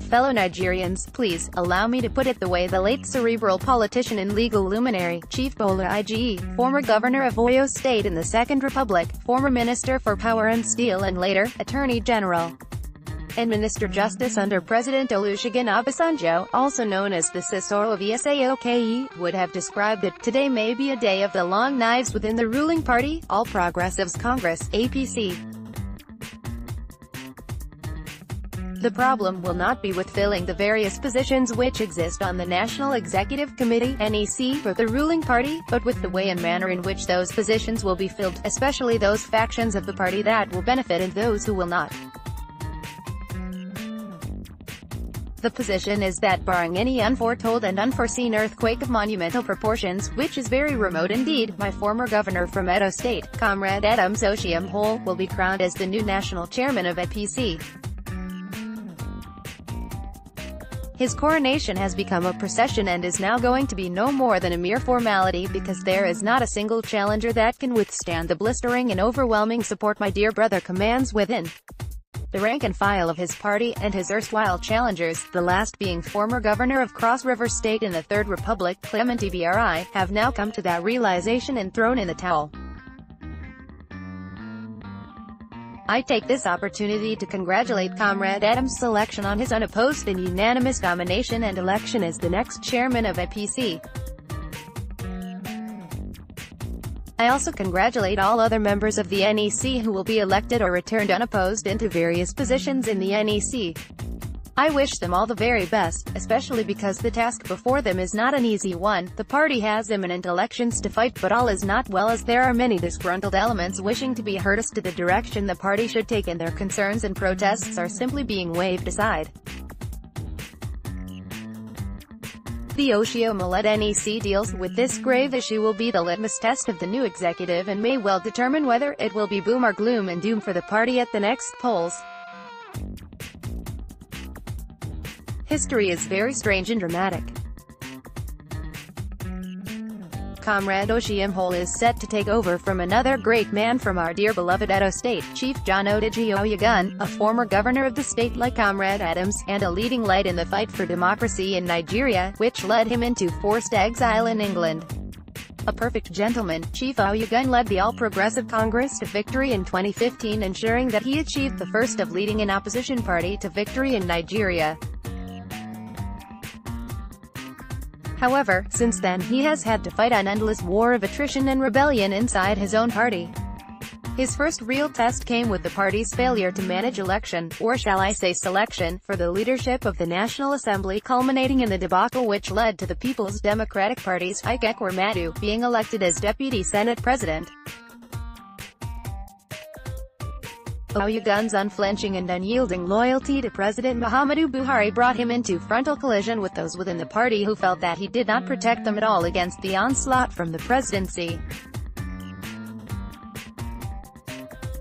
Fellow Nigerians, please, allow me to put it the way the late cerebral politician and legal luminary, Chief Bola Ige, former Governor of Oyo State in the Second Republic, former Minister for Power and Steel and later, Attorney General and Minister Justice under President Olusegun Obasanjo, also known as the Cicero of Esa Oke, would have described it, today may be a day of the long knives within the ruling party, All Progressives Congress, APC. The problem will not be with filling the various positions which exist on the National Executive Committee (NEC) for the ruling party, but with the way and manner in which those positions will be filled, especially those factions of the party that will benefit and those who will not. The position is that barring any unforetold and unforeseen earthquake of monumental proportions, which is very remote indeed, my former governor from Edo State, Comrade Adams Oshiomhole, will be crowned as the new national chairman of APC. His coronation has become a procession and is now going to be no more than a mere formality because there is not a single challenger that can withstand the blistering and overwhelming support my dear brother commands within the rank and file of his party, and his erstwhile challengers, the last being former governor of Cross River State in the Third Republic, Clement Ebri, have now come to that realization and thrown in the towel. I take this opportunity to congratulate Comrade Adams' selection on his unopposed and unanimous nomination and election as the next chairman of APC. I also congratulate all other members of the NEC who will be elected or returned unopposed into various positions in the NEC. I wish them all the very best, especially because the task before them is not an easy one. The party has imminent elections to fight, but all is not well as there are many disgruntled elements wishing to be heard as to the direction the party should take, and their concerns and protests are simply being waved aside. The Oshiomhole NEC deals with this grave issue will be the litmus test of the new executive and may well determine whether it will be boom or gloom and doom for the party at the next polls. History is very strange and dramatic. Comrade Oshiomhole is set to take over from another great man from our dear beloved Edo State, Chief John Odige Oyegun, a former governor of the state like Comrade Adams, and a leading light in the fight for democracy in Nigeria, which led him into forced exile in England. A perfect gentleman, Chief Oyegun led the All Progressive Congress to victory in 2015, ensuring that he achieved the first of leading an opposition party to victory in Nigeria. However, since then he has had to fight an endless war of attrition and rebellion inside his own party. His first real test came with the party's failure to manage election, or shall I say selection, for the leadership of the National Assembly, culminating in the debacle which led to the People's Democratic Party's Ike Ekweremadu being elected as Deputy Senate President. Oyegun's unflinching and unyielding loyalty to President Muhammadu Buhari brought him into frontal collision with those within the party who felt that he did not protect them at all against the onslaught from the presidency.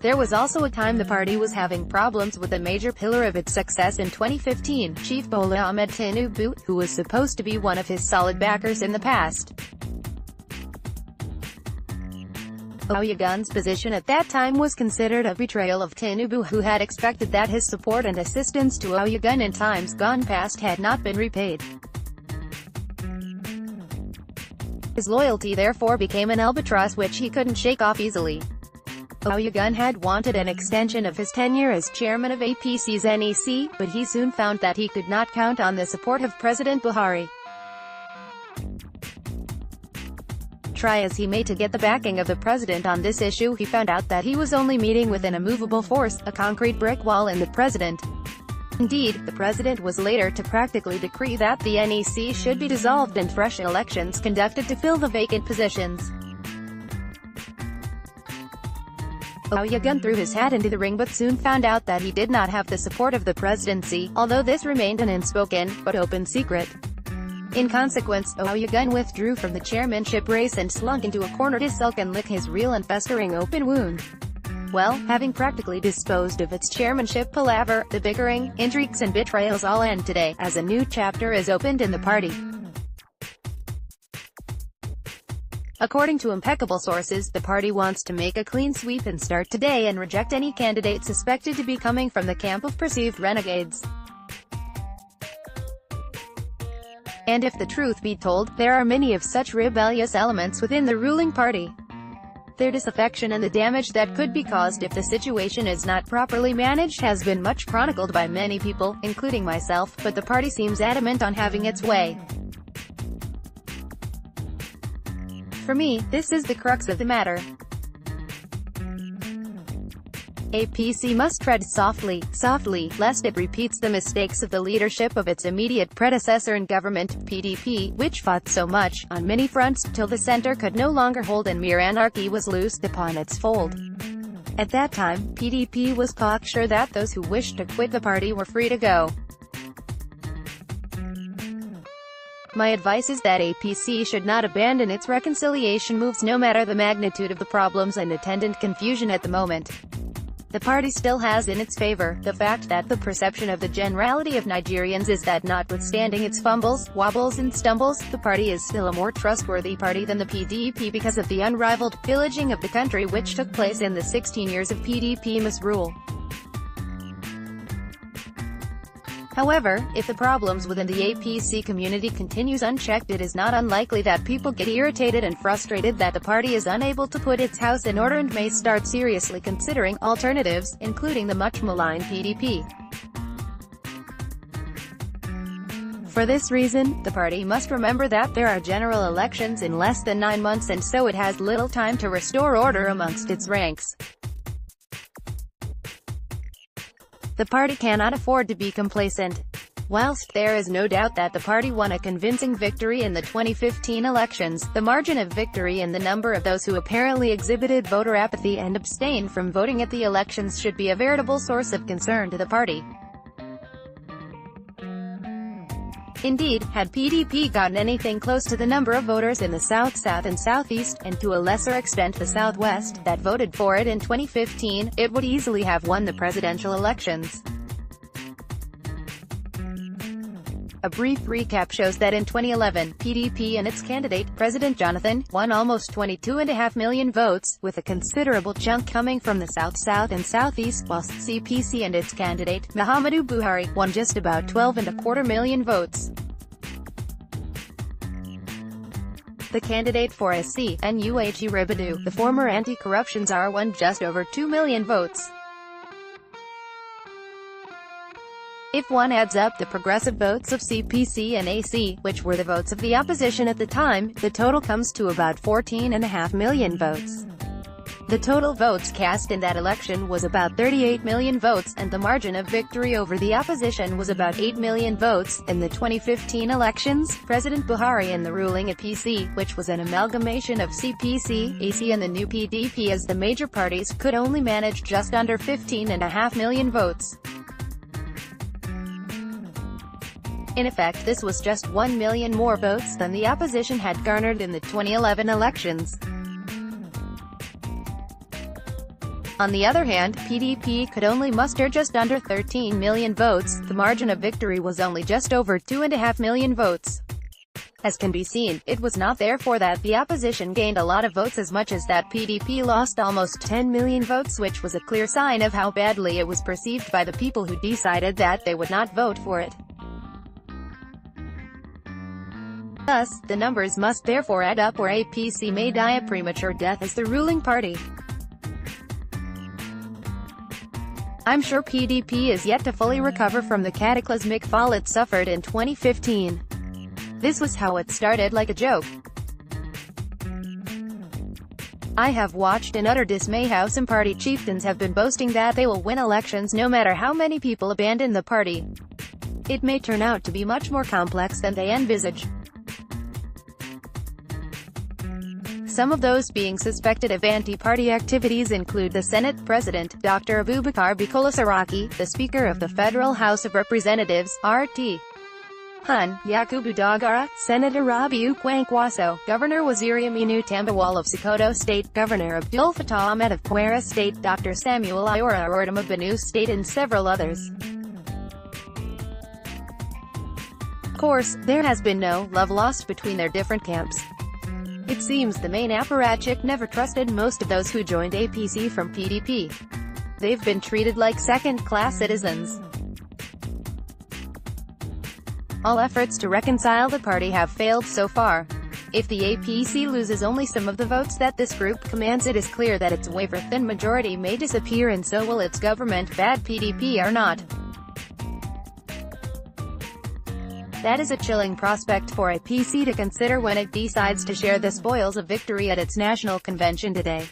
There was also a time the party was having problems with a major pillar of its success in 2015, Chief Bola Ahmed Tinubu, who was supposed to be one of his solid backers in the past. Oyegun's position at that time was considered a betrayal of Tinubu, who had expected that his support and assistance to Oyegun in times gone past had not been repaid. His loyalty therefore became an albatross which he couldn't shake off easily. Oyegun had wanted an extension of his tenure as chairman of APC's NEC, but he soon found that he could not count on the support of President Buhari. Try as he may to get the backing of the president on this issue, he found out that he was only meeting with an immovable force, a concrete brick wall in the president. Indeed, the president was later to practically decree that the NEC should be dissolved and fresh elections conducted to fill the vacant positions. Oyegun threw his hat into the ring but soon found out that he did not have the support of the presidency, although this remained an unspoken, but open secret. In consequence, Oyegun withdrew from the chairmanship race and slunk into a corner to sulk and lick his real and festering open wound. Well, having practically disposed of its chairmanship palaver, the bickering, intrigues and betrayals all end today, as a new chapter is opened in the party. According to impeccable sources, the party wants to make a clean sweep and start today and reject any candidate suspected to be coming from the camp of perceived renegades. And if the truth be told, there are many of such rebellious elements within the ruling party. Their disaffection and the damage that could be caused if the situation is not properly managed has been much chronicled by many people, including myself, but the party seems adamant on having its way. For me, this is the crux of the matter. APC must tread softly, lest it repeats the mistakes of the leadership of its immediate predecessor in government, PDP, which fought so much, on many fronts, till the center could no longer hold and mere anarchy was loosed upon its fold. At that time, PDP was cocksure that those who wished to quit the party were free to go. My advice is that APC should not abandon its reconciliation moves no matter the magnitude of the problems and attendant confusion at the moment. The party still has in its favor the fact that the perception of the generality of Nigerians is that notwithstanding its fumbles, wobbles and stumbles, the party is still a more trustworthy party than the PDP because of the unrivaled pillaging of the country which took place in the 16 years of PDP misrule. However, if the problems within the APC community continues unchecked, it is not unlikely that people get irritated and frustrated that the party is unable to put its house in order and may start seriously considering alternatives, including the much maligned PDP. For this reason, the party must remember that there are general elections in less than 9 months and so it has little time to restore order amongst its ranks. The party cannot afford to be complacent. Whilst there is no doubt that the party won a convincing victory in the 2015 elections, the margin of victory and the number of those who apparently exhibited voter apathy and abstained from voting at the elections should be a veritable source of concern to the party. Indeed, had PDP gotten anything close to the number of voters in the South, South and Southeast, and to a lesser extent the Southwest, that voted for it in 2015, it would easily have won the presidential elections. A brief recap shows that in 2011, PDP and its candidate, President Jonathan, won almost 22.5 million votes, with a considerable chunk coming from the South, South and Southeast, whilst CPC and its candidate, Muhammadu Buhari, won just about 12.25 million votes. The candidate for SELF-INDUCED Ribadu, the former anti-corruption czar, won just over 2 million votes. If one adds up the progressive votes of CPC and AC, which were the votes of the opposition at the time, the total comes to about 14.5 million votes. The total votes cast in that election was about 38 million votes, and the margin of victory over the opposition was about 8 million votes. In the 2015 elections, President Buhari and the ruling APC, which was an amalgamation of CPC, AC and the new PDP as the major parties, could only manage just under 15.5 million votes. In effect, this was just 1 million more votes than the opposition had garnered in the 2011 elections. On the other hand, PDP could only muster just under 13 million votes. The margin of victory was only just over 2.5 million votes. As can be seen, it was not therefore that the opposition gained a lot of votes as much as that PDP lost almost 10 million votes, which was a clear sign of how badly it was perceived by the people who decided that they would not vote for it. Thus, the numbers must therefore add up, or APC may die a premature death as the ruling party. I'm sure PDP is yet to fully recover from the cataclysmic fall it suffered in 2015. This was how it started, like a joke. I have watched in utter dismay how some party chieftains have been boasting that they will win elections no matter how many people abandon the party. It may turn out to be much more complex than they envisage. Some of those being suspected of anti-party activities include the Senate President, Dr. Abubakar Bukola Saraki, the Speaker of the Federal House of Representatives, R.T. Hun, Yakubu Dogara, Senator Rabiu Kwankwaso, Governor Waziri Aminu Tambawal of Sokoto State, Governor Abdul Fattah Ahmed of Kwara State, Dr. Samuel Iora Ordom of Benue State and several others. Of course, there has been no love lost between their different camps. It seems the main apparatchik never trusted most of those who joined APC from PDP. They've been treated like second-class citizens. All efforts to reconcile the party have failed so far. If the APC loses only some of the votes that this group commands, it is clear that its wafer-thin majority may disappear, and so will its government, bad PDP or not. That is a chilling prospect for APC to consider when it decides to share the spoils of victory at its national convention today.